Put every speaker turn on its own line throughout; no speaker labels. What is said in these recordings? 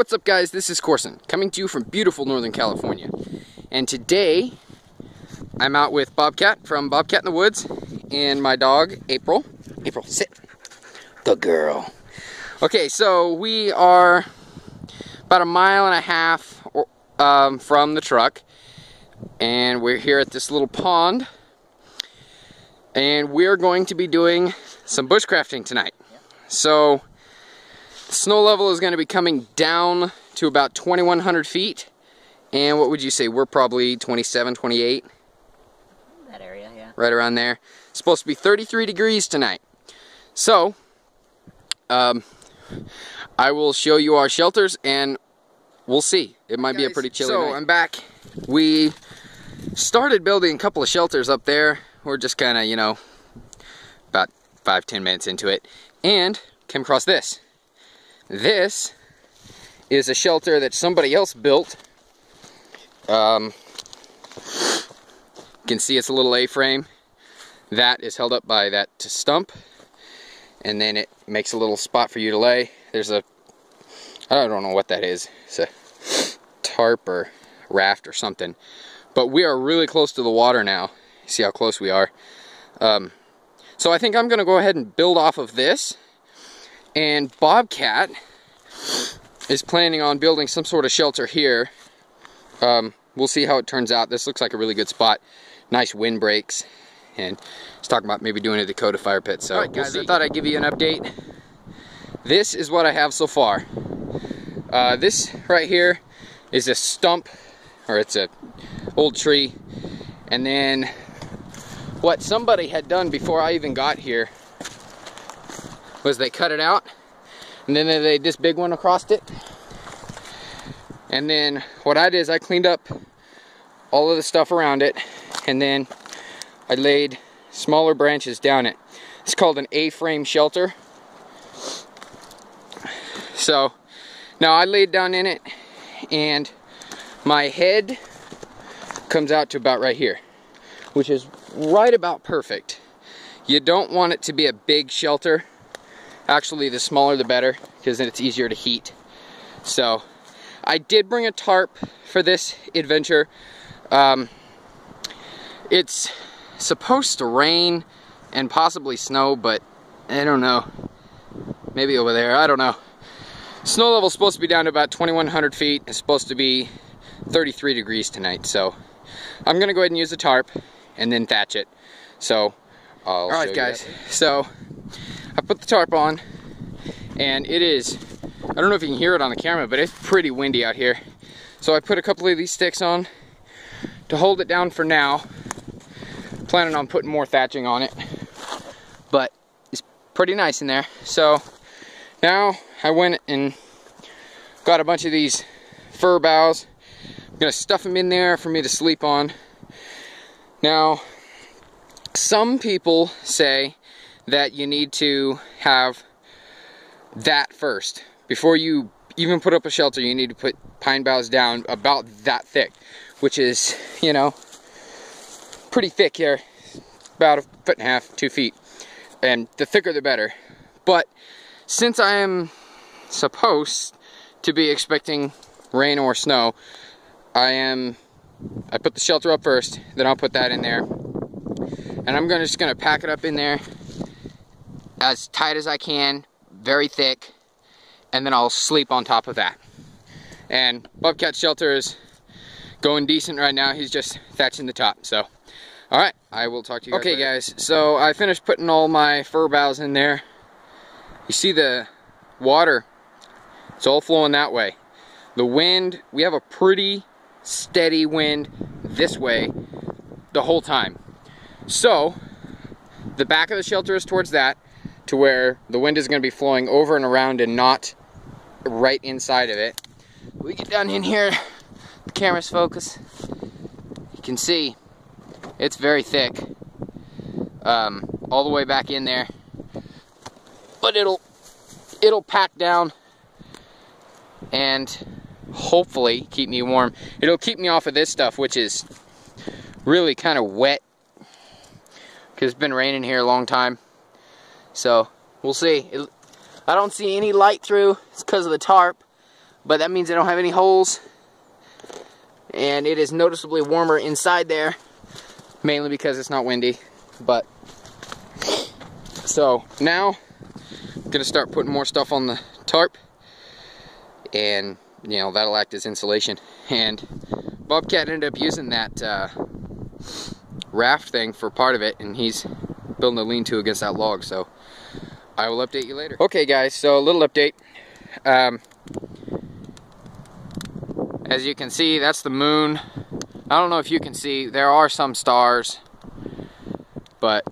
What's up, guys? This is Corson, coming to you from beautiful Northern California. And today, I'm out with Bobcat from Bobcat in the Woods and my dog, April. April, sit. Good girl. Okay, so we are about 1.5 miles from the truck. And we're here at this little pond. And we're going to be doing some bushcrafting tonight. So, the snow level is going to be coming down to about 2,100 feet. And what would you say? We're probably 27, 28?
That area, yeah.
Right around there. It's supposed to be 33 degrees tonight. So, I will show you our shelters and we'll see. It might be a pretty chilly night. So, I'm back. We started building a couple of shelters up there. We're just kind of, you know, about 5-10 minutes into it. And came across this. This is a shelter that somebody else built. You can see it's a little A-frame. That is held up by that stump. And then it makes a little spot for you to lay. There's a, I don't know what that is. It's a tarp or raft or something. But we are really close to the water now. See how close we are. So I think I'm going to go ahead and build off of this. And Bobcat is planning on building some sort of shelter here. We'll see how it turns out. This looks like a really good spot. Nice wind breaks. And he's talking about maybe doing a Dakota fire pit. So, alright guys, I thought I'd give you an update. This is what I have so far. This right here is a stump, or it's a old tree. And then what somebody had done before I even got here was they cut it out, and then they laid this big one across it. And then what I did is I cleaned up all of the stuff around it, and then I laid smaller branches down it. It's called an A-frame shelter. So now I laid down in it, and my head comes out to about right here, which is right about perfect. You don't want it to be a big shelter. Actually, the smaller the better, because then it's easier to heat. So, I did bring a tarp for this adventure. It's supposed to rain and possibly snow, but I don't know. Maybe over there, I don't know. Snow level's supposed to be down to about 2,100 feet. It's supposed to be 33 degrees tonight, so I'm gonna go ahead and use the tarp and then thatch it. So, alright guys, so I put the tarp on, and it is, I don't know if you can hear it on the camera, but it's pretty windy out here. So I put a couple of these sticks on to hold it down for now. Planning on putting more thatching on it, but it's pretty nice in there. So now I went and got a bunch of these fir boughs. I'm gonna stuff them in there for me to sleep on. Now, some people say that you need to have that first. Before you even put up a shelter, you need to put pine boughs down about that thick, which is, you know, pretty thick here, about 1.5 feet, 2 feet, and the thicker the better. But since I am supposed to be expecting rain or snow, I put the shelter up first, then I'll put that in there. And I'm just gonna pack it up in there as tight as I can, very thick, and then I'll sleep on top of that. And Bobcat's shelter is going decent right now. He's just thatching the top. So, alright, I will talk to you guys later. Okay guys, so I finished putting all my fir boughs in there. You see the water, it's all flowing that way. The wind, we have a pretty steady wind this way the whole time. So, the back of the shelter is towards that, to where the wind is going to be flowing over and around and not right inside of it. We get down in here, the camera's focus. You can see it's very thick, all the way back in there. But it'll pack down and hopefully keep me warm. It'll keep me off of this stuff, which is really kind of wet, because it's been raining here a long time. So we'll see. I don't see any light through. It's because of the tarp, but that means I don't have any holes. And it is noticeably warmer inside there, mainly because it's not windy. But so now I'm gonna start putting more stuff on the tarp, and you know, that'll act as insulation. And Bobcat ended up using that raft thing for part of it, and he's building a lean-to against that log, so I will update you later. Okay guys, so a little update. As you can see, that's the moon. I don't know if you can see, there are some stars, but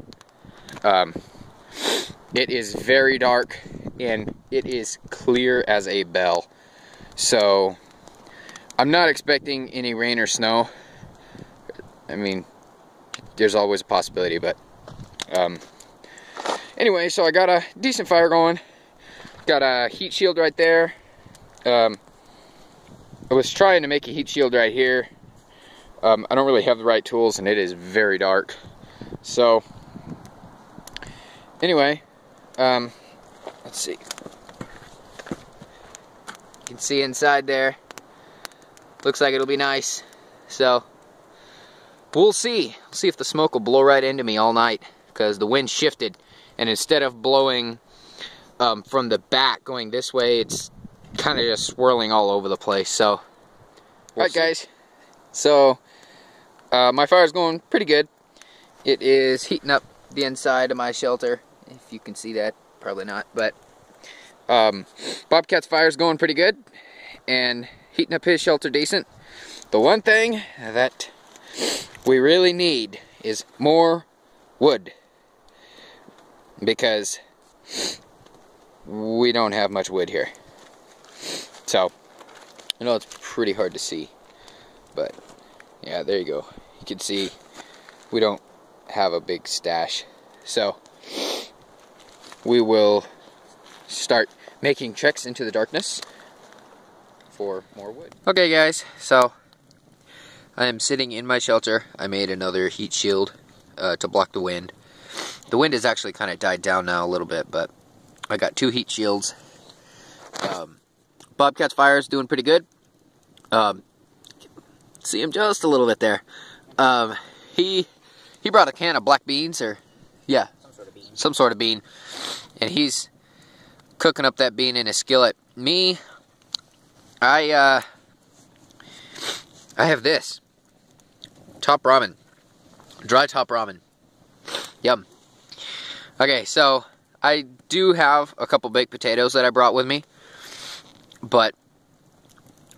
it is very dark and it is clear as a bell. So I'm not expecting any rain or snow. I mean, there's always a possibility, but anyway, so I got a decent fire going. Got a heat shield right there. I was trying to make a heat shield right here. I don't really have the right tools, and it is very dark. So anyway, let's see. You can see inside there. Looks like it'll be nice. So we'll see. We'll see if the smoke will blow right into me all night, because the wind shifted, and instead of blowing from the back going this way, it's kind of just swirling all over the place. So alright guys, so my fire's going pretty good. It is heating up the inside of my shelter, if you can see that. Probably not, but Bobcat's fire's going pretty good and heating up his shelter decent. The one thing that we really need is more wood, because we don't have much wood here. So I know it's pretty hard to see, but yeah, there you go. You can see we don't have a big stash. So we will start making treks into the darkness for more wood. Okay guys, so I am sitting in my shelter. I made another heat shield to block the wind. The wind has actually kind of died down now a little bit, but I got 2 heat shields. Bobcat's fire is doing pretty good. See him just a little bit there. He brought a can of black beans, or yeah, some sort of bean, and he's cooking up that bean in a skillet. Me, I have this top ramen, dry top ramen. Yum. Okay, so I do have a couple baked potatoes that I brought with me, but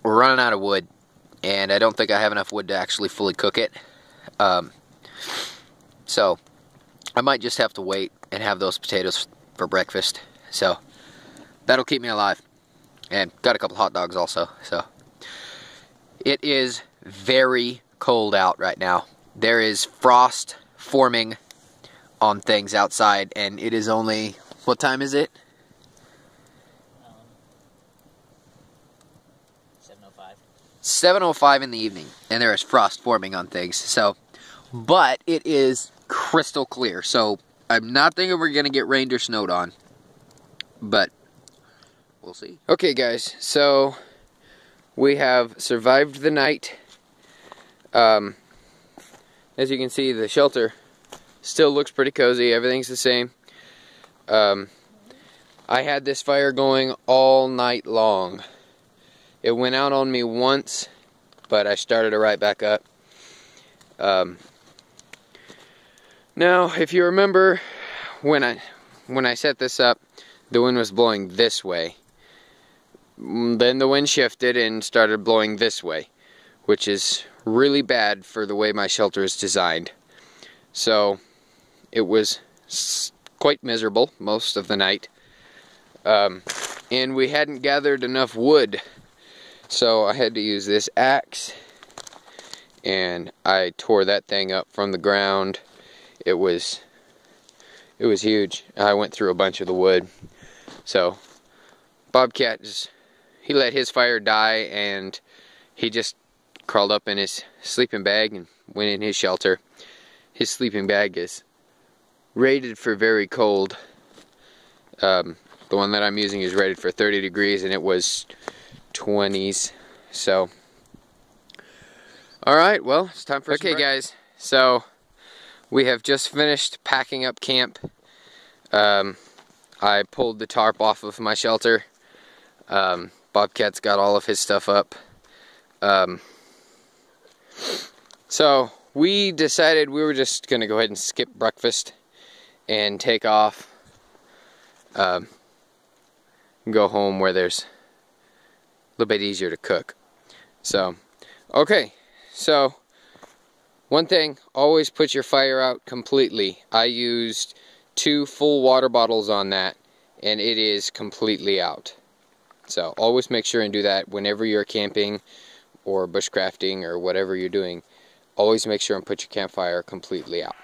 we're running out of wood, and I don't think I have enough wood to actually fully cook it. So I might just have to wait and have those potatoes for breakfast. So that'll keep me alive. And got a couple hot dogs also. So it is very cold out right now. There is frost forming on things outside, and it is only, what time is it?
7:05.
7:05 in the evening, and there is frost forming on things. So, but it is crystal clear, so I'm not thinking we're gonna get rained or snowed on, but we'll see. Okay guys, so we have survived the night. As you can see, the shelter still looks pretty cozy. Everything's the same. I had this fire going all night long. It went out on me once, but I started it right back up. Now, if you remember, when I set this up, the wind was blowing this way. Then the wind shifted and started blowing this way, which is really bad for the way my shelter is designed. So it was quite miserable most of the night. And we hadn't gathered enough wood, so I had to use this axe, and I tore that thing up from the ground. It was huge. I went through a bunch of the wood. So Bobcat he let his fire die, and he just crawled up in his sleeping bag and went in his shelter. His sleeping bag is rated for very cold. The one that I'm using is rated for 30 degrees, and it was 20s. So, alright, well, it's time for okay, guys, so we have just finished packing up camp. I pulled the tarp off of my shelter. Bobcat's got all of his stuff up. So we decided we were just going to go ahead and skip breakfast and take off. Go home where there's a little bit easier to cook. So, okay, so one thing, always put your fire out completely. I used 2 full water bottles on that, and it is completely out. So always make sure and do that whenever you're camping or bushcrafting or whatever you're doing. Always make sure and put your campfire completely out.